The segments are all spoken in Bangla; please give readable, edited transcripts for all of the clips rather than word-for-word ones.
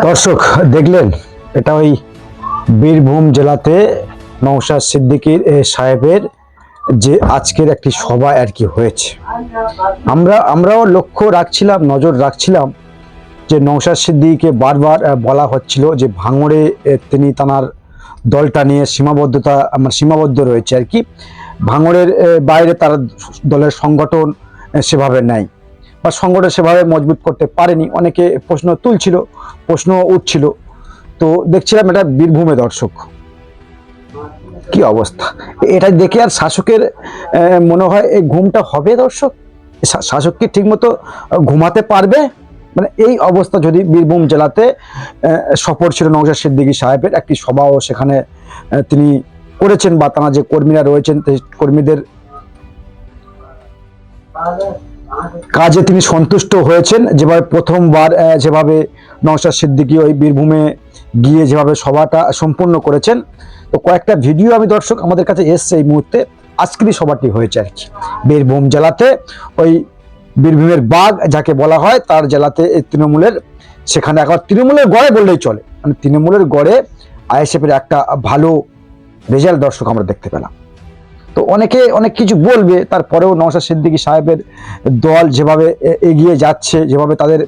দর্শক দেখলেন, এটা ওই বীরভূম জেলাতে নওশাদ সিদ্দিকীর সাহেবের যে আজকের একটি সভা আর কি হয়েছে। আমরাও লক্ষ্য রাখছিলাম, নজর রাখছিলাম যে নওশাদ সিদ্দিকীকে বারবার বলা হচ্ছিল যে ভাঙড়ে তিনি তার দলটা নিয়ে সীমাবদ্ধ রয়েছে আর কি, ভাঙড়ের বাইরে তার দলের সংগঠন সেভাবে নাই বা সংগঠন সেভাবে মজবুত করতে পারেনি। অনেকে প্রশ্ন তুলছিল, প্রশ্ন উঠছিল। তো দেখছিলাম এটা বীরভূমে দর্শক কি অবস্থা, এটা দেখে আর শাসকের মনে হয় এই ঘুমটা হবে দর্শক, শাসক কি ঠিকমতো ঘুমাতে পারবে? মানে এই অবস্থা যদি বীরভূম জেলাতে সফর ছিল নওশাদ সিদ্দিকী সাহেবের, একটি সভাও সেখানে তিনি করেছেন বা তারা যে কর্মীরা রয়েছেন কর্মীদের কাজে তিনি সন্তুষ্ট হয়েছেন। যেভাবে প্রথমবার যেভাবে নওশাদ সিদ্দিকী ওই বীরভূমে গিয়ে যেভাবে সভাটা সম্পূর্ণ করেছেন, তো কয়েকটা ভিডিও আমি দর্শক আমাদের কাছে এসছে এই মুহূর্তে। আজকেরই সভাটি হয়েছে আর কি বীরভূম জেলাতে, ওই বীরভূমের বাঘ যাকে বলা হয় তার জেলাতে তৃণমূলের, সেখানে এখন তৃণমূলের গড়ে বললেই চলে, মানে তৃণমূলের গড়ে আইএসএফের একটা ভালো রেজাল্ট দর্শক আমরা দেখতে পেলাম। তো অনেকে অনেক কিছু বলবে, তারপরেও নওশাদ সিদ্দিকী সাহেবের দল যেভাবে এগিয়ে যাচ্ছে, যেভাবে তাদের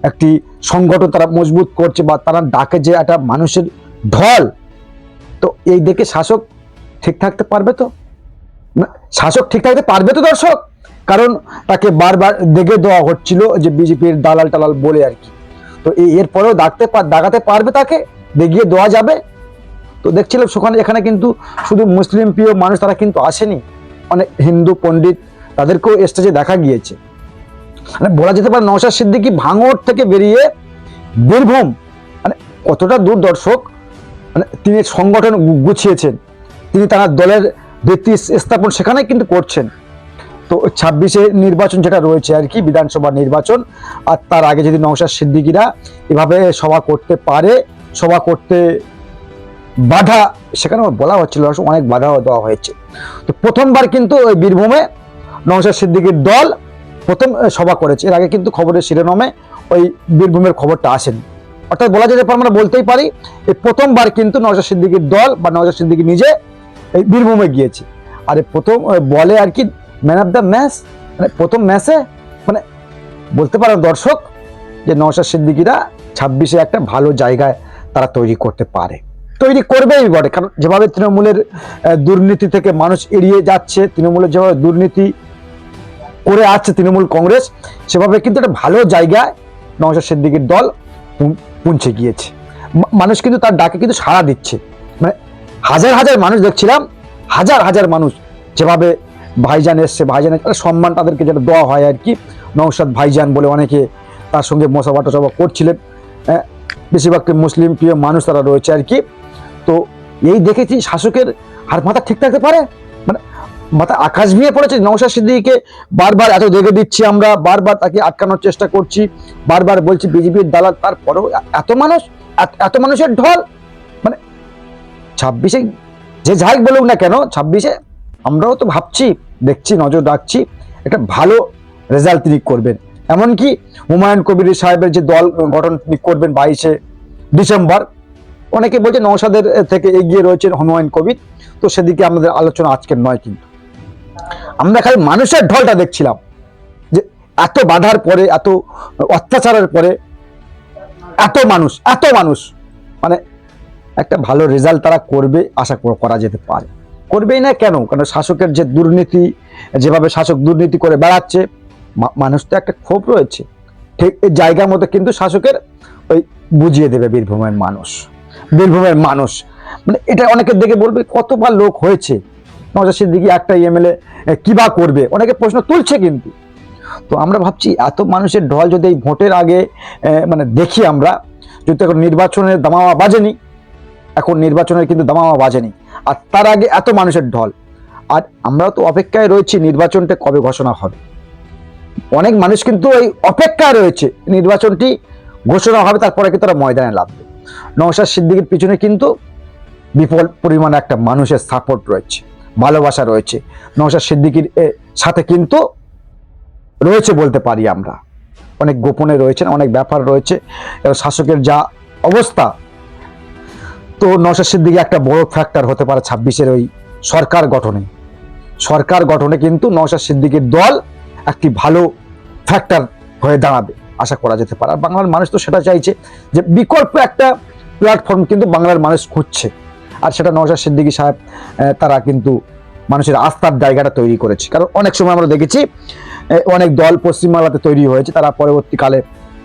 একটি সংগঠন তারা মজবুত করছে বা তারা ডাকে যে একটা মানুষের ঢল, তো এই দেখে শাসক ঠিক থাকতে পারবে তো? শাসক ঠিক থাকতে পারবে তো দর্শক? কারণ তাকে বারবার দেখে দেওয়া হচ্ছিল যে বিজেপির দালাল টালাল বলে আর কি। তো এরপরেও দাগাতে পারবে, তাকে দেখিয়ে দেওয়া যাবে? তো দেখছিলাম এখানে কিন্তু শুধু মুসলিম প্রিয় মানুষ তারা কিন্তু আসেনি, অনেক হিন্দু পণ্ডিত তাদেরকেও স্টেজে দেখা গিয়েছে। মানে বলা যেতে পারে নওশাদ সিদ্দিকী ভাঙড় থেকে বেরিয়ে বীরভূম মানে কতটা দূর দর্শক, মানে তিনি সংগঠন গুছিয়েছেন, তিনি তার দলের ভিত্তি স্থাপন সেখানে কিন্তু করছেন। তো 26-এ নির্বাচন যেটা রয়েছে আর কি, বিধানসভা নির্বাচন, আর তার আগে যদি নওশাদ সিদ্দিকীরা এভাবে সভা করতে পারে, সভা করতে বাধা সেখানে বলা হচ্ছিল, অনেক বাধাও দেওয়া হয়েছে। তো প্রথমবার কিন্তু ওই বীরভূমে নওশাদ সিদ্দিকীর দল প্রথম সভা করেছে। এর আগে কিন্তু খবরের শিরোনামে ওই বীরভূমের খবরটা আসেনি, অর্থাৎ বলা যেতে পারে, আমরা বলতেই পারি এই প্রথমবার কিন্তু নওশাদ সিদ্দিকীর দল বা নওশাদ সিদ্দিকী নিজে এই বীরভূমে গিয়েছে। আর প্রথম বলে আর কি ম্যান অফ দ্য ম্যাচ, মানে প্রথম ম্যাচে মানে বলতে পারেন দর্শক যে নওশাদ সিদ্দিকীরা 26-এ একটা ভালো জায়গায় তারা তৈরি করতে পারে, তৈরি করবেই বটে। কারণ যেভাবে তৃণমূলের দুর্নীতি থেকে মানুষ এড়িয়ে যাচ্ছে, তৃণমূলের যেভাবে দুর্নীতি করে আসছে তৃণমূল কংগ্রেস, সেভাবে কিন্তু একটা ভালো জায়গায় নওশাদ সিদ্দিকীর দল পৌঁছে গিয়েছে। মানুষ কিন্তু তার ডাকে কিন্তু সাড়া দিচ্ছে, মানে হাজার হাজার মানুষ দেখছিলাম, হাজার হাজার মানুষ যেভাবে ভাইজান এসছে, ভাইজানের সম্মান তাদেরকে যেটা দেওয়া হয় আর কি, নওশাদ ভাইজান বলে অনেকে তার সঙ্গে মশাবা টসবা করছিলেন, বেশিরভাগ মুসলিম প্রিয় মানুষ তারা রয়েছে আর কি। তো এই দেখেছি শাসকের হার মাথা ঠিক থাকতে পারে, মানে মাথা আকাশ ভেঙে পড়েছে। নওশাদ সিদ্দিকীকে বারবার এত দেখে দিচ্ছি আমরা, বারবার তাকে আটকানোর চেষ্টা করছি, বারবার বলছি বিজেপির দালাল, তারপরেও এত মানুষের ঢল। মানে 26-এ যে যাই বলুক না কেন, 26-এ আমরাও তো ভাবছি, দেখছি, নজর রাখছি, একটা ভালো রেজাল্ট তিনি করবেন, এমনকি হুমায়ুন কবির সাহেবের যে দল গঠন করবেন 22শে ডিসেম্বর, অনেকে বলছে নওশাদের থেকে এগিয়ে রয়েছেন হুমায়ুন কবির। তো সেদিকে আমাদের আলোচনা আজকের নয়, কিন্তু আমরা খালি মানুষের ঢলটা দেখছিলাম যে এত বাধার পরে, এত অত্যাচারের পরে এত মানুষ মানে একটা ভালো রেজাল্ট তারা করবে আশা করা যেতে পারে। করবেই না কেন? কারণ শাসকের যে দুর্নীতি, যেভাবে শাসক দুর্নীতি করে বেড়াচ্ছে, মানুষ তো একটা ক্ষোভ রয়েছে। ঠিক এই জায়গার মতো কিন্তু শাসকের ওই বুঝিয়ে দেবে বীরভূমের মানুষ। মানে এটা অনেকে দেখে বলবে কতবার লোক হয়েছে, নওশাদ সিদ্দিকী একটা এমএলএ কিবা করবে, অনেকে প্রশ্ন তুলছে। কিন্তু তো আমরা ভাবছি এত মানুষের ঢল যদি এই ভোটের আগে মানে দেখি আমরা, যদি এখন নির্বাচনের দামামা বাজেনি, এখন নির্বাচনের কিন্তু দামামা বাজেনি, আর তার আগে এত মানুষের ঢল, আর আমরা তো অপেক্ষায় রয়েছি নির্বাচনটা কবে ঘোষণা হবে। অনেক মানুষ কিন্তু এই অপেক্ষায় রয়েছে নির্বাচনটি ঘোষণা হবে, তারপরে কিন্তু তারা ময়দানে নামবে। নওশাদ সিদ্দিকীর পিছনে কিন্তু বিপুল পরিমাণে একটা মানুষের সাপোর্ট রয়েছে, ভালোবাসা রয়েছে। নওশাদ সিদ্দিকীর সাথে কিন্তু রয়েছে বলতে পারি আমরা, অনেক গোপনে রয়েছেন, অনেক ব্যাপার রয়েছে। শাসকের যা অবস্থা, তো নওশাদ সিদ্দিকী একটা বড় ফ্যাক্টর হতে পারে 26-এর ওই সরকার গঠনে কিন্তু নওশাদ সিদ্দিকীর দল একটি ভালো ফ্যাক্টর হয়ে দাঁড়াবে আশা করা যেতে পারে। আর বাংলার মানুষ তো সেটা চাইছে যে বিকল্প একটা প্ল্যাটফর্ম কিন্তু বাংলার মানুষ খুঁজছে, আর সেটা নওশাদ সিদ্দিকী সাহেব তারা কিন্তু মানুষের আস্থার জায়গাটা তৈরি করেছে। কারণ অনেক সময় আমরা দেখেছি অনেক দল পশ্চিমবাংলাতে তৈরি হয়েছে, তারা পরবর্তীকালে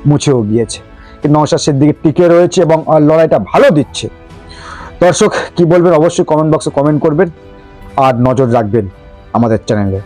মুছেও গিয়েছে, কিন্তু নওশাদ সিদ্দিকী টিকে রয়েছে এবং লড়াইটা ভালো দিচ্ছে। দর্শক কি বলবেন অবশ্যই কমেন্ট বক্সে কমেন্ট করবেন, আর নজর রাখবেন আমাদের চ্যানেলে।